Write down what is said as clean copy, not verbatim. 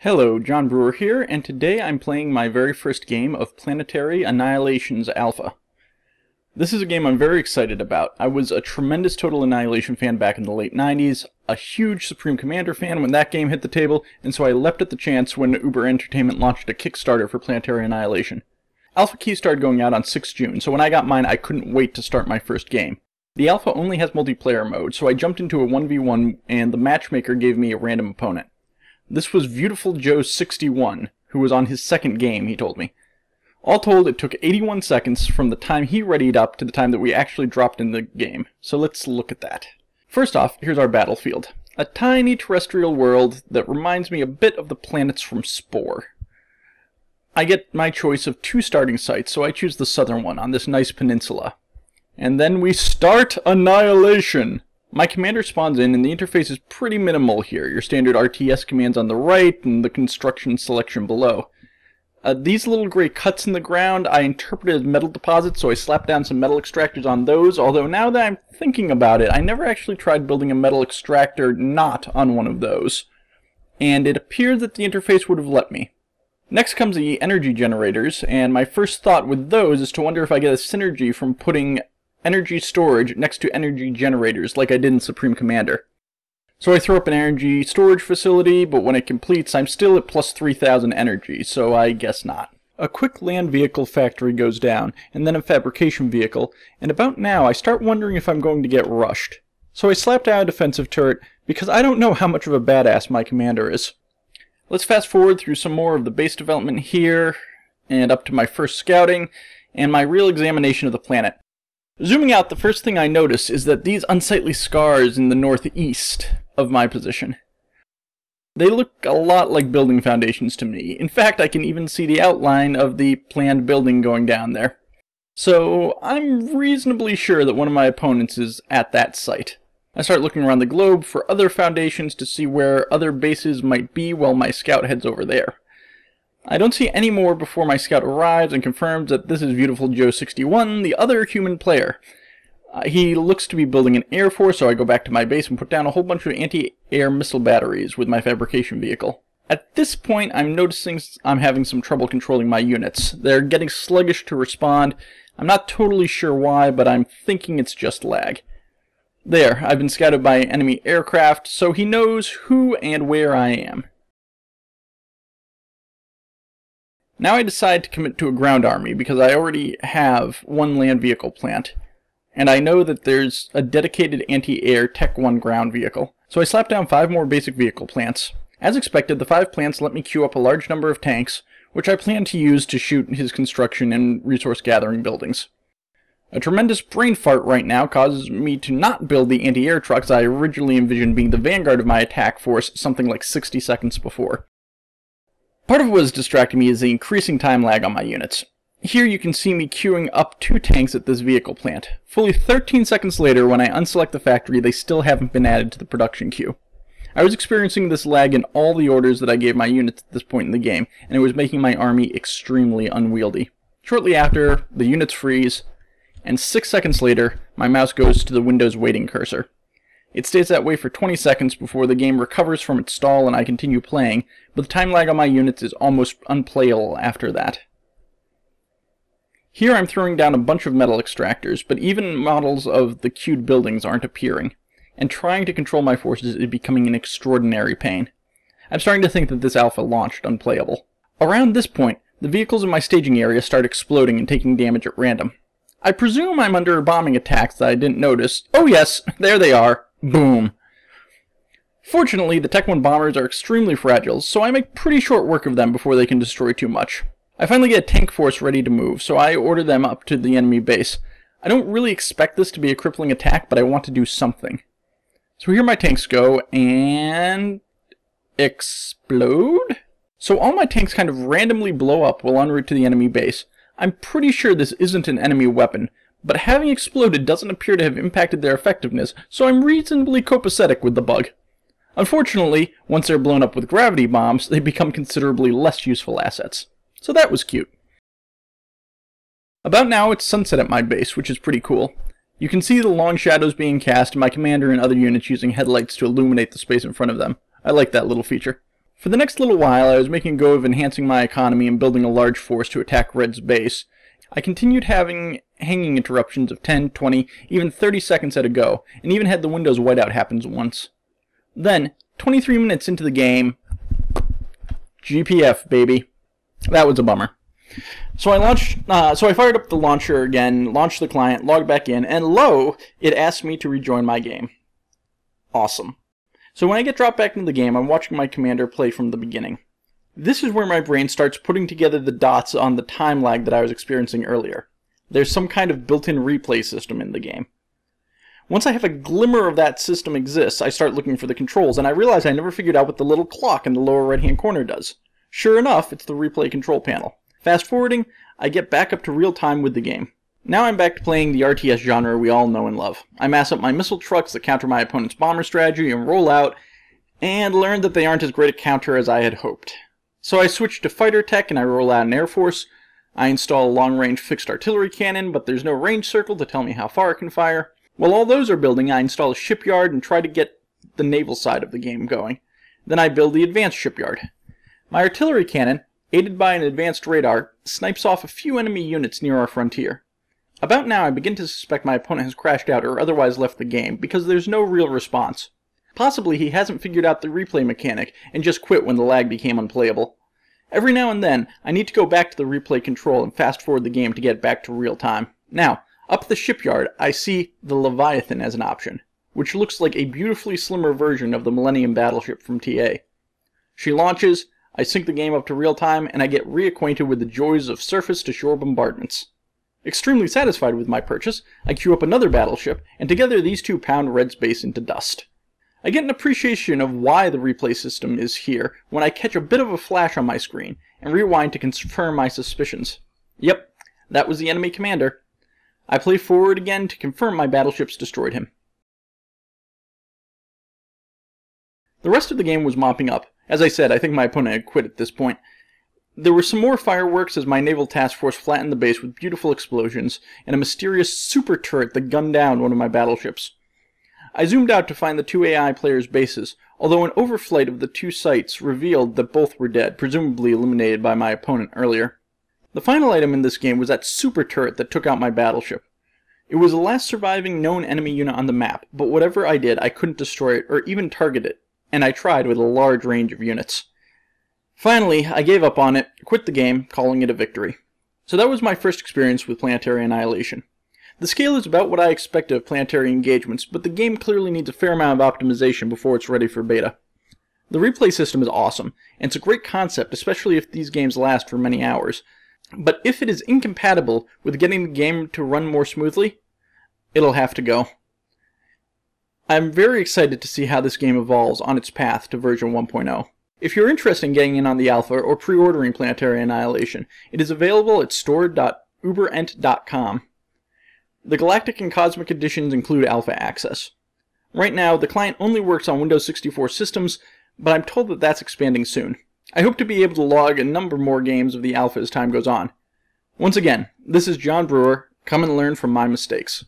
Hello, John Brewer here, and today I'm playing my very first game of Planetary Annihilation Alpha. This is a game I'm very excited about. I was a tremendous Total Annihilation fan back in the late 90s, a huge Supreme Commander fan when that game hit the table, and so I leapt at the chance when Uber Entertainment launched a Kickstarter for Planetary Annihilation. Alpha Key started going out on 6 June, so when I got mine I couldn't wait to start my first game. The Alpha only has multiplayer mode, so I jumped into a 1v1 and the matchmaker gave me a random opponent. This was Beautiful Joe 61, who was on his second game, he told me. All told, it took 81 seconds from the time he readied up to the time that we actually dropped in the game, so let's look at that. First off, here's our battlefield. A tiny terrestrial world that reminds me a bit of the planets from Spore. I get my choice of 2 starting sites, so I choose the southern one on this nice peninsula. And then we start Annihilation! My commander spawns in, and the interface is pretty minimal here. Your standard RTS commands on the right, and the construction selection below. These little gray cuts in the ground I interpreted as metal deposits, so I slapped down some metal extractors on those, although now that I'm thinking about it, I never actually tried building a metal extractor not on one of those. And it appears that the interface would have let me. Next comes the energy generators, and my first thought with those is to wonder if I get a synergy from putting energy storage next to energy generators like I did in Supreme Commander. So I throw up an energy storage facility, but when it completes I'm still at plus 3,000 energy, so I guess not. A quick land vehicle factory goes down, and then a fabrication vehicle, and about now I start wondering if I'm going to get rushed. So I slap down a defensive turret, because I don't know how much of a badass my commander is. Let's fast forward through some more of the base development here, and up to my first scouting, and my real examination of the planet. Zooming out, the first thing I notice is that these unsightly scars in the northeast of my position. They look a lot like building foundations to me. In fact, I can even see the outline of the planned building going down there. So I'm reasonably sure that one of my opponents is at that site. I start looking around the globe for other foundations to see where other bases might be while my scout heads over there. I don't see any more before my scout arrives and confirms that this is Beautiful Joe 61, the other human player. He looks to be building an air force, so I go back to my base and put down a whole bunch of anti-air missile batteries with my fabrication vehicle. At this point, I'm noticing I'm having some trouble controlling my units. They're getting sluggish to respond. I'm not totally sure why, but I'm thinking it's just lag. There, I've been scouted by enemy aircraft, so he knows who and where I am. Now I decide to commit to a ground army because I already have 1 land vehicle plant, and I know that there's a dedicated anti-air Tech 1 ground vehicle. So I slap down 5 more basic vehicle plants. As expected, the 5 plants let me queue up a large number of tanks, which I plan to use to shoot his construction and resource gathering buildings. A tremendous brain fart right now causes me to not build the anti-air trucks I originally envisioned being the vanguard of my attack force something like 60 seconds before. Part of what is distracting me is the increasing time lag on my units. Here you can see me queuing up 2 tanks at this vehicle plant. Fully 13 seconds later, when I unselect the factory, they still haven't been added to the production queue. I was experiencing this lag in all the orders that I gave my units at this point in the game, and it was making my army extremely unwieldy. Shortly after, the units freeze, and 6 seconds later, my mouse goes to the Windows waiting cursor. It stays that way for 20 seconds before the game recovers from its stall and I continue playing, but the time lag on my units is almost unplayable after that. Here I'm throwing down a bunch of metal extractors, but even models of the queued buildings aren't appearing, and trying to control my forces is becoming an extraordinary pain. I'm starting to think that this alpha launched unplayable. Around this point, the vehicles in my staging area start exploding and taking damage at random. I presume I'm under bombing attacks that I didn't notice. Oh yes, there they are. Boom. Fortunately, the Tech 1 bombers are extremely fragile, so I make pretty short work of them before they can destroy too much. I finally get a tank force ready to move, so I order them up to the enemy base. I don't really expect this to be a crippling attack, but I want to do something. So here my tanks go, and explode? So all my tanks kind of randomly blow up while en route to the enemy base. I'm pretty sure this isn't an enemy weapon, but having exploded doesn't appear to have impacted their effectiveness, so I'm reasonably copacetic with the bug. Unfortunately, once they're blown up with gravity bombs, they become considerably less useful assets. So that was cute. About now, it's sunset at my base, which is pretty cool. You can see the long shadows being cast, and my commander and other units using headlights to illuminate the space in front of them. I like that little feature. For the next little while, I was making a go of enhancing my economy and building a large force to attack Red's base. I continued having hanging interruptions of 10, 20, even 30 seconds at a go, and even had the Windows whiteout happen once. Then, 23 minutes into the game, GPF, baby. That was a bummer. So I fired up the launcher again, launched the client, logged back in, and lo, it asked me to rejoin my game. Awesome. So when I get dropped back into the game, I'm watching my commander play from the beginning. This is where my brain starts putting together the dots on the time lag that I was experiencing earlier. There's some kind of built-in replay system in the game. Once I have a glimmer of that system exists, I start looking for the controls, and I realize I never figured out what the little clock in the lower right-hand corner does. Sure enough, it's the replay control panel. Fast forwarding, I get back up to real time with the game. Now I'm back to playing the RTS genre we all know and love. I mass up my missile trucks that counter my opponent's bomber strategy and roll out, and learn that they aren't as great a counter as I had hoped. So I switch to fighter tech and I roll out an air force. I install a long-range fixed artillery cannon, but there's no range circle to tell me how far it can fire. While all those are building, I install a shipyard and try to get the naval side of the game going. Then I build the advanced shipyard. My artillery cannon, aided by an advanced radar, snipes off a few enemy units near our frontier. About now I begin to suspect my opponent has crashed out or otherwise left the game, because there's no real response. Possibly he hasn't figured out the replay mechanic and just quit when the lag became unplayable. Every now and then, I need to go back to the replay control and fast forward the game to get back to real time. Now, up at the shipyard, I see the Leviathan as an option, which looks like a beautifully slimmer version of the Millennium battleship from TA. She launches, I sync the game up to real time, and I get reacquainted with the joys of surface-to-shore bombardments. Extremely satisfied with my purchase, I queue up another battleship, and together these two pound Red's base into dust. I get an appreciation of why the replay system is here when I catch a bit of a flash on my screen, and rewind to confirm my suspicions. Yep, that was the enemy commander. I play forward again to confirm my battleships destroyed him. The rest of the game was mopping up. As I said, I think my opponent had quit at this point. There were some more fireworks as my naval task force flattened the base with beautiful explosions, and a mysterious super turret that gunned down one of my battleships. I zoomed out to find the two AI players' bases, although an overflight of the two sites revealed that both were dead, presumably eliminated by my opponent earlier. The final item in this game was that super turret that took out my battleship. It was the last surviving known enemy unit on the map, but whatever I did, I couldn't destroy it or even target it, and I tried with a large range of units. Finally, I gave up on it, quit the game, calling it a victory. So that was my first experience with Planetary Annihilation. The scale is about what I expected of planetary engagements, but the game clearly needs a fair amount of optimization before it's ready for beta. The replay system is awesome, and it's a great concept, especially if these games last for many hours. But if it is incompatible with getting the game to run more smoothly, it'll have to go. I'm very excited to see how this game evolves on its path to version 1.0. If you're interested in getting in on the alpha or pre-ordering Planetary Annihilation, it is available at store.uberent.com. The Galactic and Cosmic editions include alpha access. Right now, the client only works on Windows 64 systems, but I'm told that that's expanding soon. I hope to be able to log a number more games of the alpha as time goes on. Once again, this is John Brewer. Come and learn from my mistakes.